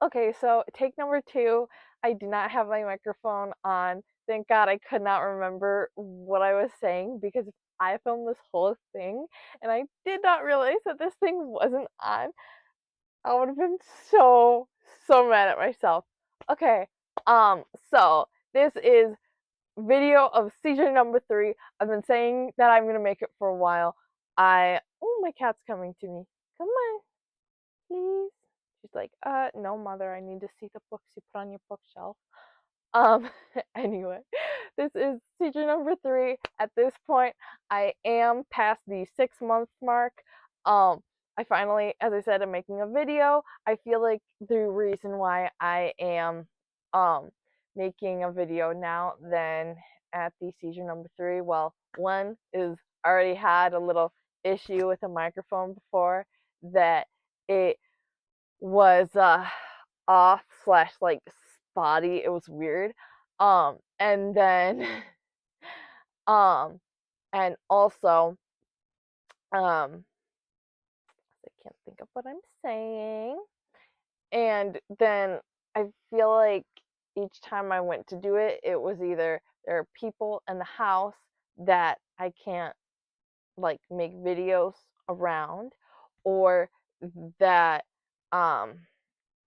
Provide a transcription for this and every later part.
Okay, so take number two. I did not have my microphone on. Thank God I could not remember what I was saying because if I filmed this whole thing and I did not realize that this thing wasn't on, I would have been so mad at myself. Okay, so this is video of seizure number three. I've been saying that I'm gonna make it for a while. Oh, my cat's coming to me. Come on, please. She's like, no, mother, I need to see the books you put on your bookshelf. Um, anyway, this is seizure number three. At this point, I am past the 6 month mark. I finally, as I said, am making a video. I feel like the reason why I am, making a video now than at the seizure number three, well, one is I already had a little issue with a microphone before that it was off slash like spotty. It was weird. And then um and also I can't think of what I'm saying. And then I feel like each time I went to do it, it was either there are people in the house that I can't like make videos around, or that um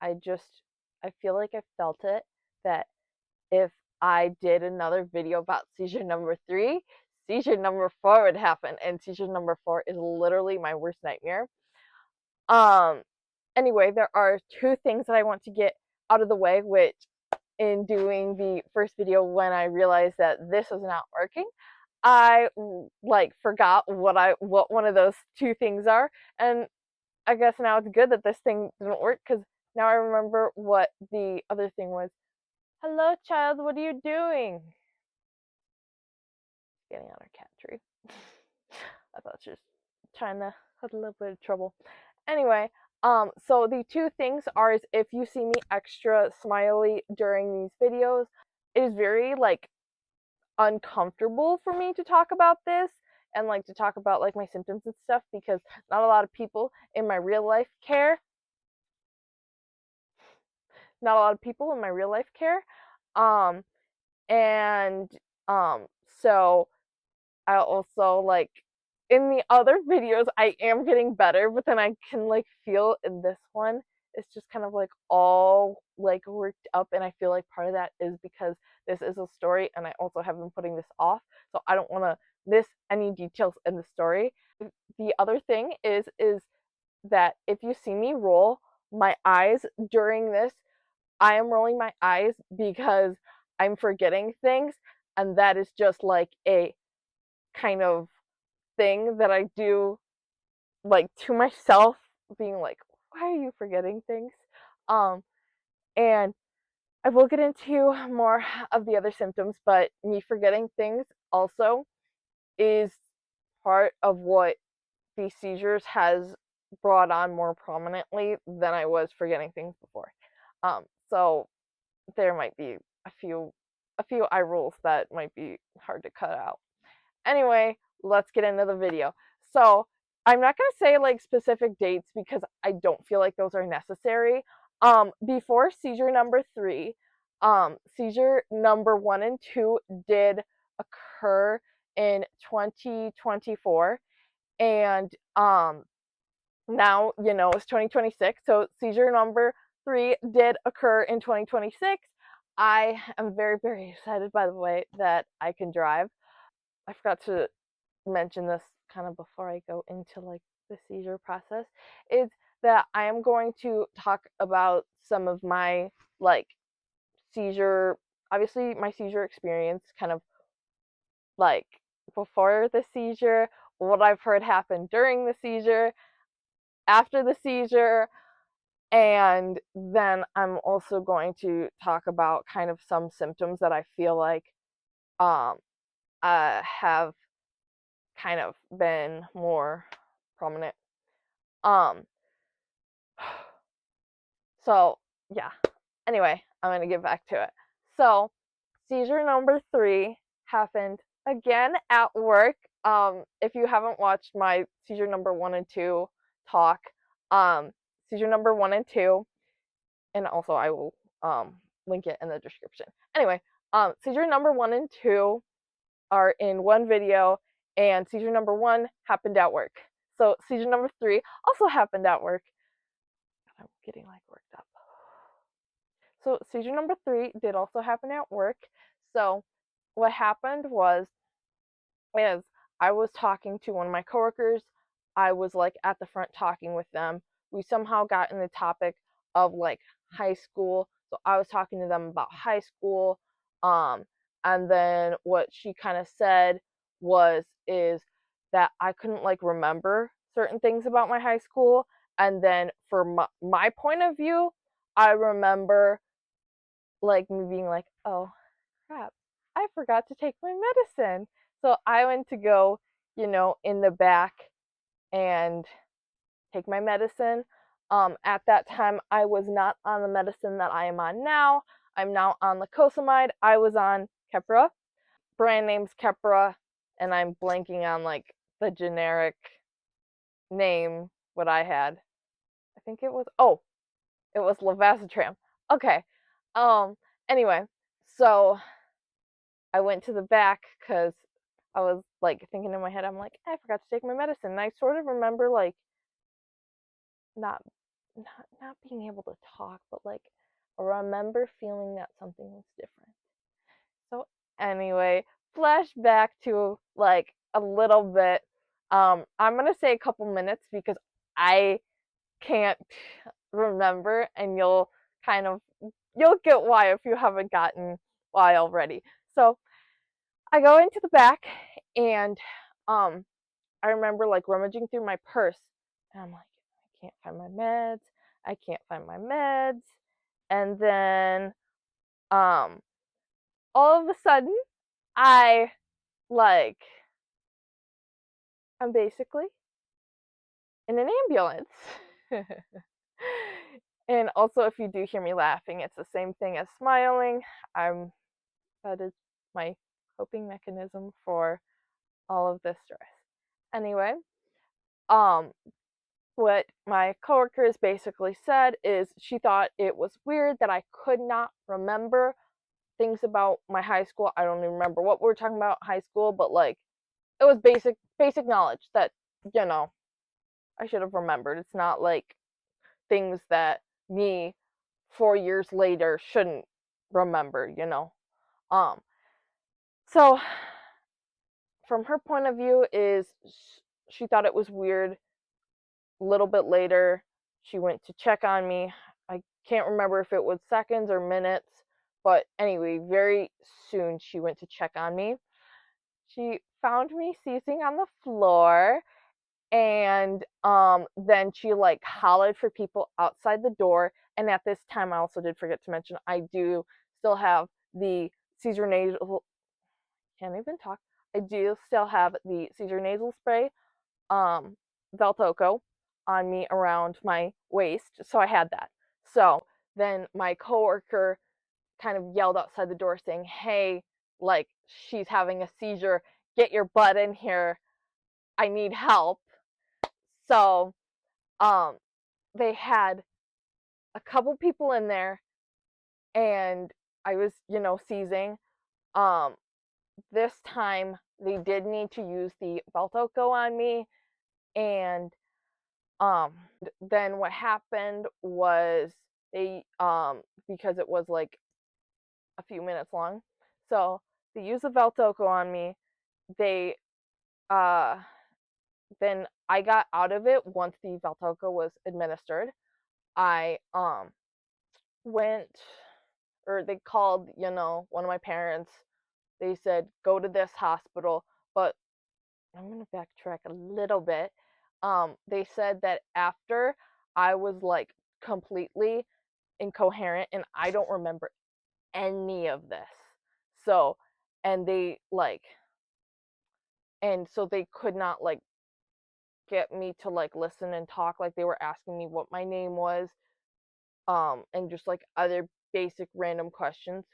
I just I feel like I felt it that if I did another video about seizure number three, seizure number four would happen, and seizure number four is literally my worst nightmare. Um anyway, there are two things that I want to get out of the way, which in doing the first video when I realized that this was not working, I like forgot what one of those two things are, and I guess now it's good that this thing didn't work because now I remember what the other thing was. Hello, child, what are you doing? Getting on her cat tree. I thought she was trying to have a little bit of trouble. Anyway, so the two things are is if you see me extra smiley during these videos, it is very like uncomfortable for me to talk about this and like to talk about like my symptoms and stuff because not a lot of people in my real life care. Not a lot of people in my real life care. Um, and um, so I also like in the other videos I am getting better, but then I can like feel in this one it's just kind of like all like worked up, and I feel like part of that is because this is a story and I also have been putting this off, so I don't want to miss any details in the story. The other thing is that if you see me roll my eyes during this, I am rolling my eyes because I'm forgetting things, and that is just like a kind of thing that I do like to myself, being like, why are you forgetting things? Um, and I will get into more of the other symptoms, but me forgetting things also is part of what the seizures has brought on more prominently than I was forgetting things before. So there might be a few eye rolls that might be hard to cut out. Anyway, let's get into the video. So I'm not going to say like specific dates because I don't feel like those are necessary. Before seizure number three, seizure number one and two did occur in 2024, and now it's 2026, so seizure number three did occur in 2026. I am very excited, by the way, that I can drive. I forgot to mention this kind of before I go into like the seizure process, is that I am going to talk about some of my like seizure, obviously my seizure experience, kind of like before the seizure, what I've heard happen during the seizure, after the seizure, and then I'm also going to talk about kind of some symptoms that I feel like um have kind of been more prominent. Um, so yeah. Anyway, I'm gonna get back to it. So, seizure number three happened again at work. If you haven't watched my seizure number one and two talk, seizure number one and two, and also I will link it in the description. Anyway, seizure number 1 and 2 are in one video, and seizure number 1 happened at work. So seizure number 3 also happened at work. I'm getting like worked up. So seizure number 3 did also happen at work. So what happened was, is I was talking to one of my coworkers. I was like at the front talking with them. We somehow got in the topic of like high school. So I was talking to them about high school. And then what she kind of said is that I couldn't like remember certain things about my high school. And then for my point of view, I remember like me being like, oh crap, I forgot to take my medicine. So I went to go, in the back and take my medicine. At that time, I was not on the medicine that I am on now. I'm now on lacosamide. I was on Keppra. Brand name's Keppra, and I'm blanking on like the generic name what I had. I think it was Levacitram. Okay. Anyway, so I went to the back because I was like thinking in my head, I'm like, I forgot to take my medicine. And I sort of remember like not not being able to talk, but like I remember feeling that something was different. So anyway, flashback to like a little bit. I'm gonna say a couple minutes because I can't remember, and you'll get why if you haven't gotten why already. So I go into the back, and I remember like rummaging through my purse, and I'm like, I can't find my meds. I can't find my meds. And then um all of a sudden I like I'm basically in an ambulance. And also if you do hear me laughing, it's the same thing as smiling. That is my coping mechanism for all of this stress. Anyway, um what my coworkers basically said is she thought it was weird that I could not remember things about my high school. I don't even remember what we were talking about high school, but like it was basic knowledge that, I should have remembered. It's not like things that me 4 years later shouldn't remember. Um so from her point of view is she thought it was weird. A little bit later, she went to check on me. I can't remember if it was seconds or minutes, but anyway, very soon she went to check on me. She found me seizing on the floor, and then she like hollered for people outside the door. And at this time, I also did forget to mention I do still have the Seizure nasal. Can't even talk. I do still have the Seizure nasal spray, Valtoco, on me around my waist, so I had that. So then my coworker kind of yelled outside the door saying, hey, like, she's having a seizure, get your butt in here, I need help. So they had a couple people in there, and I was, seizing. This time they did need to use the Valtoco on me, and then what happened was they because it was like a few minutes long, so they used the Valtoco on me. They uh then I got out of it once the Valtoco was administered. I went, or they called, one of my parents. They said go to this hospital, but I'm gonna backtrack a little bit. They said that after I was like completely incoherent and I don't remember any of this. So, and they like, and so they could not like get me to like listen and talk. Like they were asking me what my name was, and just like other basic random questions.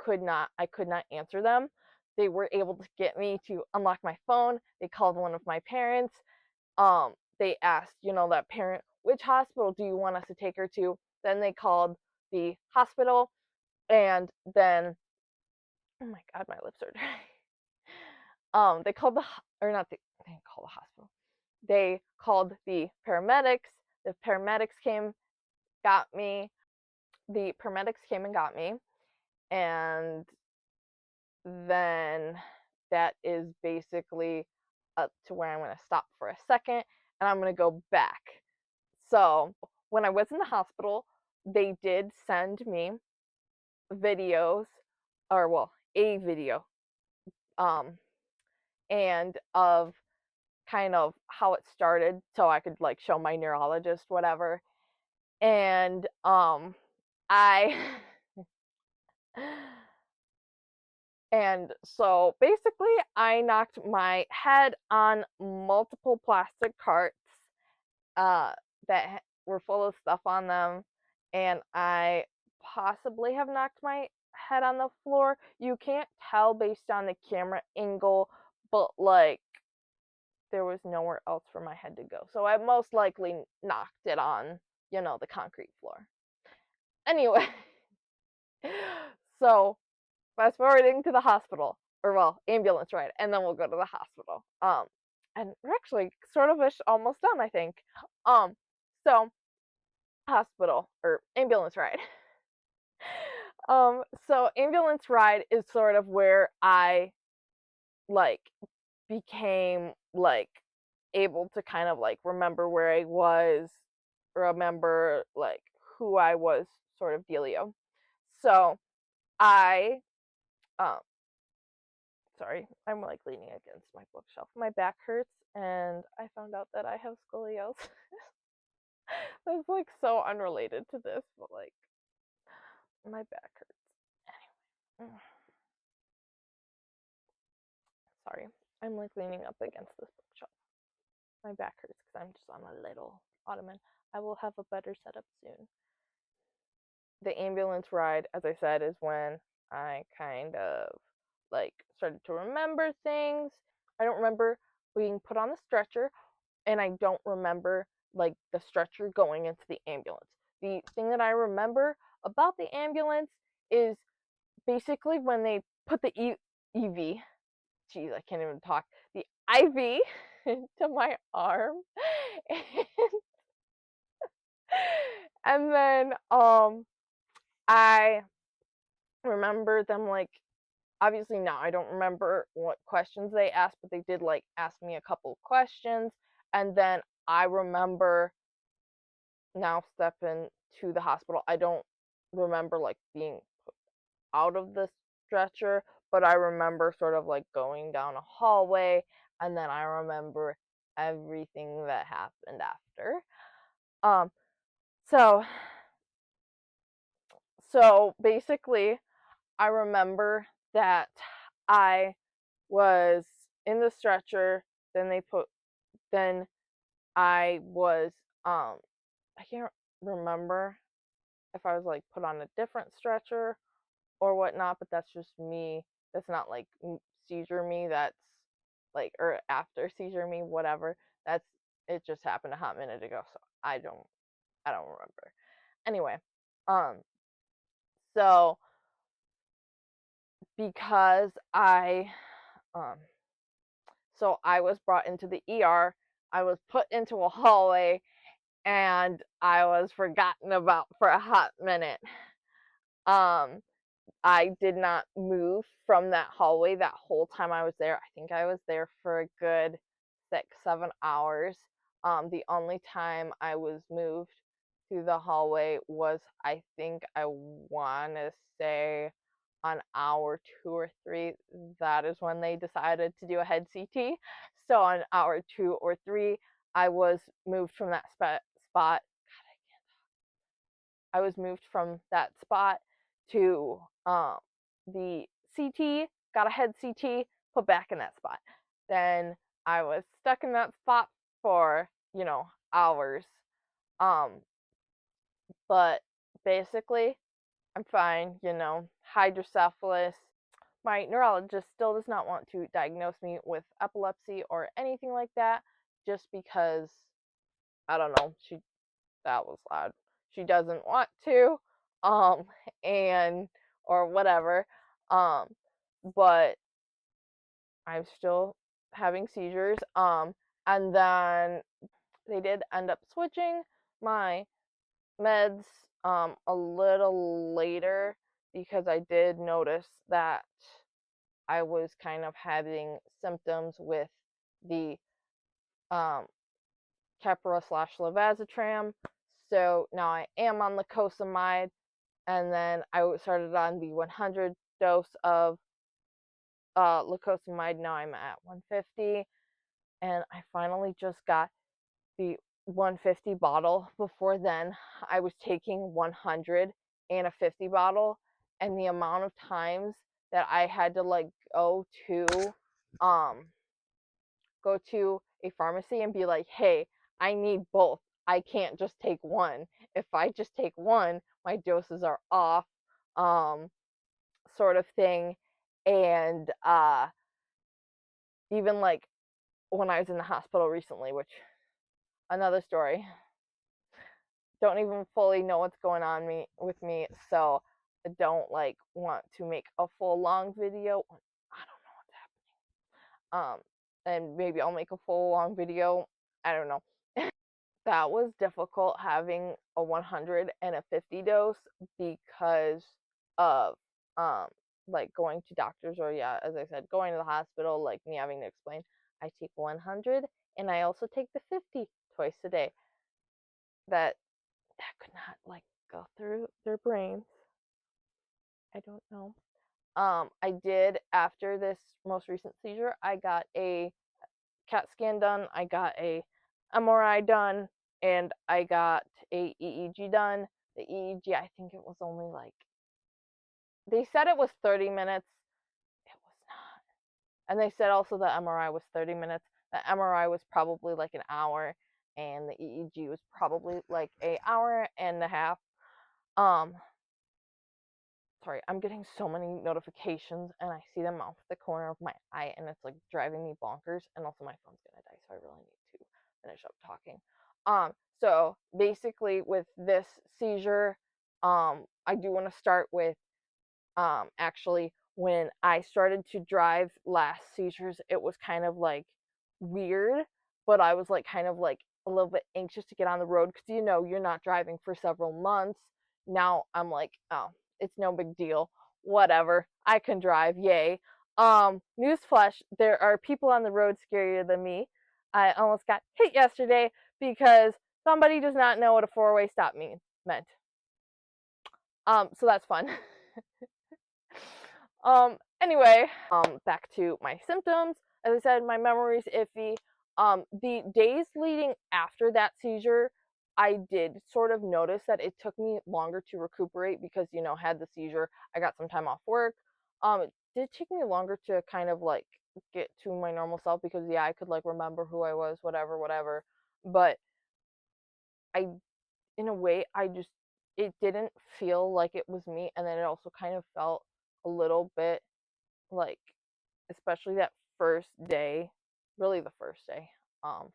I could not answer them. They were able to get me to unlock my phone. They called one of my parents. They asked, that parent, which hospital do you want us to take her to? Then they called the hospital, and then, oh my god, my lips are dry. They called or not, they didn't call the hospital. They called the paramedics. The paramedics came, got me. The paramedics came and got me, and then that is basically up to where I'm going to stop for a second, and I'm going to go back. So when I was in the hospital, they did send me videos, or well, a video, and of kind of how it started, so I could like show my neurologist whatever. And I and so basically I knocked my head on multiple plastic carts that were full of stuff on them, and I possibly have knocked my head on the floor. You can't tell based on the camera angle, but like there was nowhere else for my head to go. So I most likely knocked it on, the concrete floor. Anyway, so fast forwarding to the hospital, or well, ambulance ride, and then we'll go to the hospital. And we're actually sort of almost done, I think. So hospital or ambulance ride. So ambulance ride is sort of where I like became like able to kind of like remember where I was, remember like who I was, sort of dealio. So I sorry, I'm like leaning against my bookshelf. My back hurts, and I found out that I have scoliosis. That's like so unrelated to this, but like my back hurts. Anyway. Sorry, I'm like leaning up against this bookshelf. My back hurts because I'm just on a little ottoman. I will have a better setup soon. The ambulance ride, as I said, is when I kind of like started to remember things. I don't remember being put on the stretcher, and I don't remember like the stretcher going into the ambulance. The thing that I remember about the ambulance is basically when they put the EV, geez, I can't even talk, the IV into my arm, and then I remember them like, obviously now I don't remember what questions they asked, but they did like ask me a couple of questions, and then I remember now stepping to the hospital. I don't remember like being put out of the stretcher, but I remember sort of like going down a hallway, and then I remember everything that happened after. Um, so basically, I remember that I was in the stretcher. Then I was I can't remember if I was like put on a different stretcher or whatnot, but that's just me. That's not like seizure me. That's like, or after seizure me, whatever. That's, it just happened a hot minute ago, so I don't remember. Anyway, so because I was brought into the ER, I was put into a hallway, and I was forgotten about for a hot minute. I did not move from that hallway that whole time I was there. I think I was there for a good 6-7 hours. The only time I was moved through the hallway was, I think I want to say, on hour 2 or 3. That is when they decided to do a head CT. So on hour 2 or 3, I was moved from that spot. God, I was moved from that spot to the CT, got a head CT, put back in that spot. Then I was stuck in that spot for, hours. But basically, I'm fine, hydrocephalus. My neurologist still does not want to diagnose me with epilepsy or anything like that, just because, I don't know, that was loud. She doesn't want to. um, and or whatever, um, but I'm still having seizures, and then they did end up switching my meds, a little later because I did notice that I was kind of having symptoms with the um, Keppra/Levazitram. So now I am on lacosamide, and then I started on the 100 dose of lacosamide. Now I'm at 150, and I finally just got the 150 bottle. Before then, I was taking 100 and a 50 bottle, and the amount of times that I had to like um go to a pharmacy and be like, "Hey, I need both. I can't just take one. If I just take one, my doses are off." Um sort of thing. And even like when I was in the hospital recently, which another story, don't even fully know what's going on with me, so I don't like want to make a full long video. I don't know what's happening. And maybe I'll make a full long video. I don't know. That was difficult having a 100 and a 50 dose because of um like going to doctors, or yeah, as I said, going to the hospital, like me having to explain I take 100 and I also take the 50 twice a day. That could not like go through their brains. I don't know. I did, after this most recent seizure, I got a CAT scan done, I got a MRI done, and I got a EEG done. The EEG, I think it was only like, they said it was 30 minutes. It was not. And they said also the MRI was 30 minutes. The MRI was probably like an hour, and the EEG was probably like an hour and a half. Um, Sorry, I'm getting so many notifications and I see them off the corner of my eye, and it's like driving me bonkers, and also my phone's gonna die, so I really need to finish up talking. So basically with this seizure, I do want to start with actually when I started to drive last seizures, it was kind of like weird, but I was like kind of like a little bit anxious to get on the road because you're not driving for several months. Now I'm like, oh, it's no big deal. Whatever. I can drive. Yay. Newsflash, there are people on the road scarier than me. I almost got hit yesterday because somebody does not know what a four-way stop meant. So that's fun. Anyway, back to my symptoms. As I said, my memory's iffy. The days leading after that seizure, I did sort of notice that it took me longer to recuperate because, had the seizure, I got some time off work. It did take me longer to kind of like get to my normal self because, yeah, I could like remember who I was, whatever, whatever. But I, in a way, it didn't feel like it was me. And then it also kind of felt a little bit like, especially that first day, really the first day,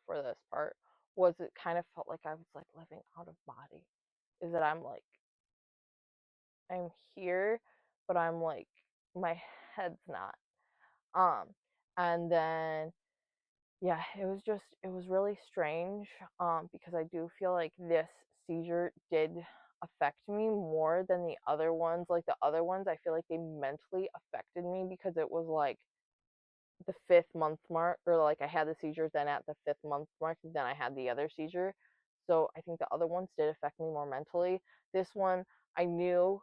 for this part, was it kind of felt like I was like living out of body. Is that I'm here, but I'm like my head's not. Um, and then yeah, it was really strange, because I do feel like this seizure did affect me more than the other ones. Like the other ones, I feel like they mentally affected me because it was like the 5th month mark, or like I had the seizure, then at the 5th month mark, then I had the other seizure. So I think the other ones did affect me more mentally. This one, I knew,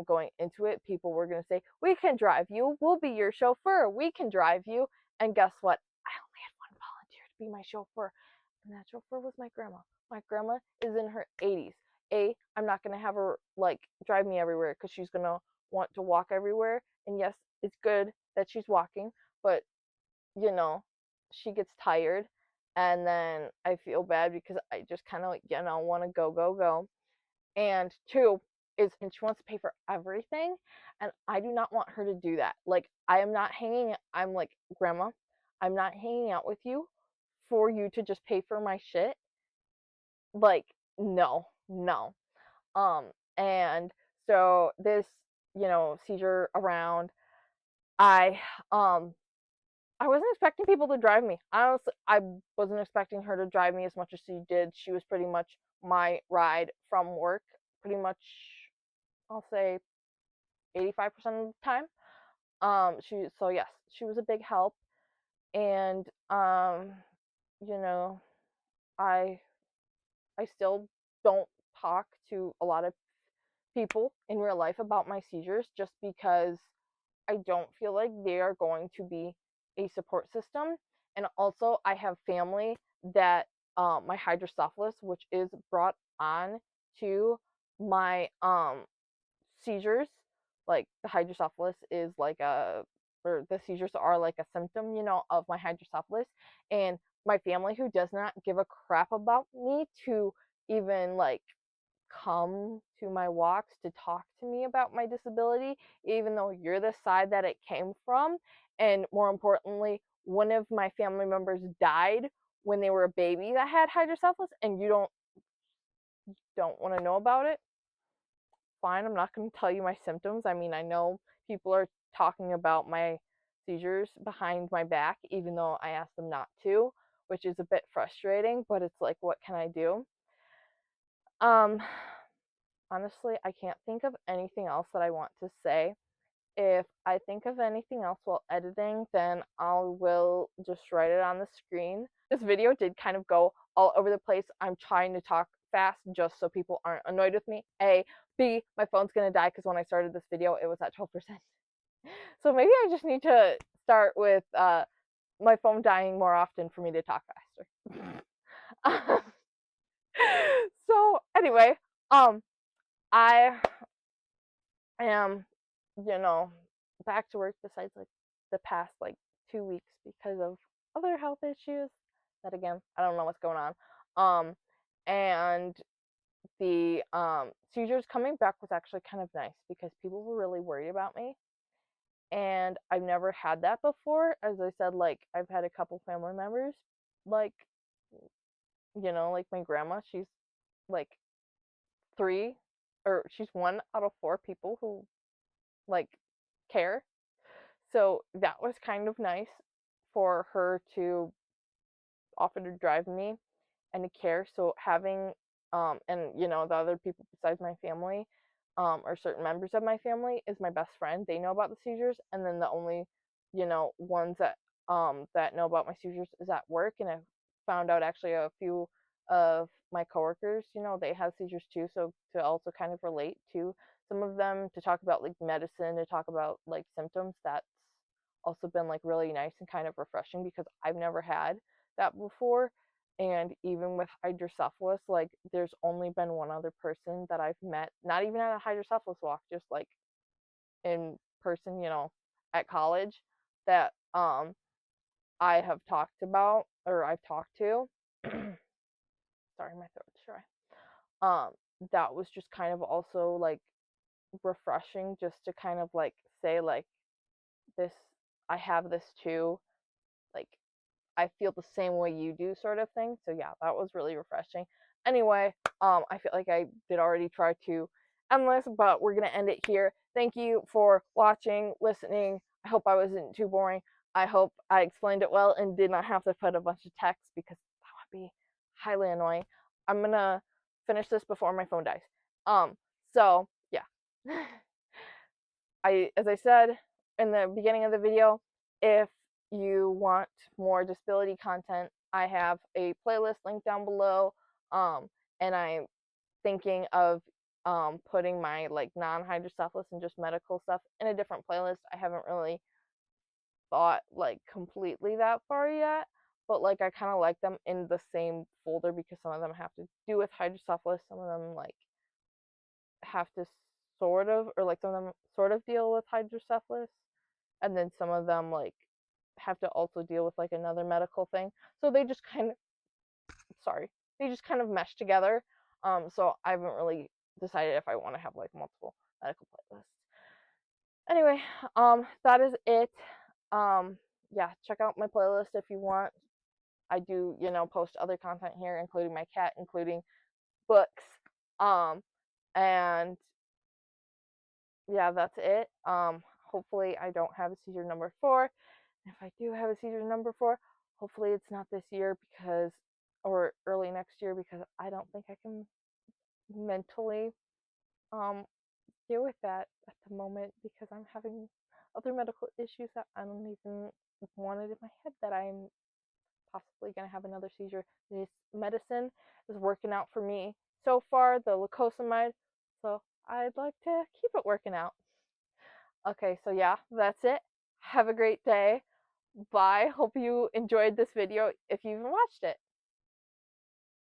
going into it, people were going to say, "We can drive you. We'll be your chauffeur. We can drive you." And guess what? I only had one volunteer to be my chauffeur, and that chauffeur was my grandma. My grandma is in her 80s. I'm not going to have her like drive me everywhere because she's going to want to walk everywhere. And yes, it's good that she's walking, but you know, she gets tired, and then I feel bad because I just kind of like, want to go, go, go. And two is, and she wants to pay for everything, and I do not want her to do that. Like, I'm like, "Grandma, I'm not hanging out with you for you to just pay for my shit." Like, no, no. Um, and so this, seizure around, I um I wasn't expecting people to drive me. Honestly, I wasn't expecting her to drive me as much as she did. She was pretty much my ride from work, pretty much, I'll say 85% of the time. So yes, she was a big help, and you know, I I still don't talk to a lot of people in real life about my seizures just because I don't feel like they are going to be a support system. And also, I have family that my hydrocephalus, which is brought on to my seizures, like the hydrocephalus is like or the seizures are like a symptom, of my hydrocephalus. And my family, who does not give a crap about me to even like come to my walks to talk to me about my disability, even though you're the side that it came from. And more importantly, one of my family members died when they were a baby that had hydrocephalus, and you don't want to know about it. Fine, I'm not going to tell you my symptoms. I mean, I know people are talking about my seizures behind my back, even though I asked them not to, which is a bit frustrating, but it's like, what can I do? Um, Honestly, I can't think of anything else that I want to say. If I think of anything else while editing, then I will just write it on the screen. This video did kind of go all over the place. I'm trying to talk fast just so people aren't annoyed with me. A. B. My phone's gonna die because when I started this video, it was at 12%. So maybe I just need to start with my phone dying more often for me to talk faster. So anyway, I am, you know, back to work besides like the past like 2 weeks because of other health issues. That again, I don't know what's going on. And the seizures coming back was actually kind of nice because people were really worried about me. And I've never had that before. As I said, like I've had a couple family members, like, like my grandma, she's like three, or she's one out of four people who like care. So that was kind of nice for her to offer to drive me and to care. So having and the other people besides my family, or certain members of my family, is my best friend. They know about the seizures, and then the only ones that know about my seizures is at work. And I found out actually a few of my coworkers, they have seizures too, so to also kind of relate to some of them, to talk about like medicine, to talk about like symptoms, that's also been like really nice and kind of refreshing because I've never had that before. And even with hydrocephalus, like there's only been one other person that I've met, not even at a hydrocephalus walk, just like in person, at college, that I have talked about, or I've talked to. Sorry, my throat's dry. That was just kind of also like refreshing, just to kind of like say like, this, I have this too, like I feel the same way you do, sort of thing. So yeah, that was really refreshing. Anyway, I feel like I did already try to end this, but we're gonna end it here. Thank you for watching, listening. I hope I wasn't too boring. I hope I explained it well and did not have to put a bunch of text because that would be highly annoying. I'm gonna finish this before my phone dies. So yeah. As I said in the beginning of the video, if you want more disability content, I have a playlist linked down below. And I'm thinking of putting my like non-hydrocephalus and just medical stuff in a different playlist. I haven't really thought like completely that far yet, but like I kind of like them in the same folder because some of them have to do with hydrocephalus, some of them like have to sort of, or like some of them sort of deal with hydrocephalus, and then some of them like have to also deal with like another medical thing. So they just kind of, sorry, they just kind of mesh together. So I haven't really decided if I want to have like multiple medical playlists. Anyway, that is it. Yeah, check out my playlist if you want. I do, post other content here, including my cat, including books, and yeah, that's it. Hopefully I don't have a seizure number 4. If I do have a seizure number 4, hopefully it's not this year because or early next year because I don't think I can mentally um deal with that at the moment because I'm having other medical issues that I don't even want it in my head that I'm possibly going to have another seizure. This medicine is working out for me so far, the lacosamide, so I'd like to keep it working out. Okay, so yeah, that's it. Have a great day. Bye. Hope you enjoyed this video if you even watched it.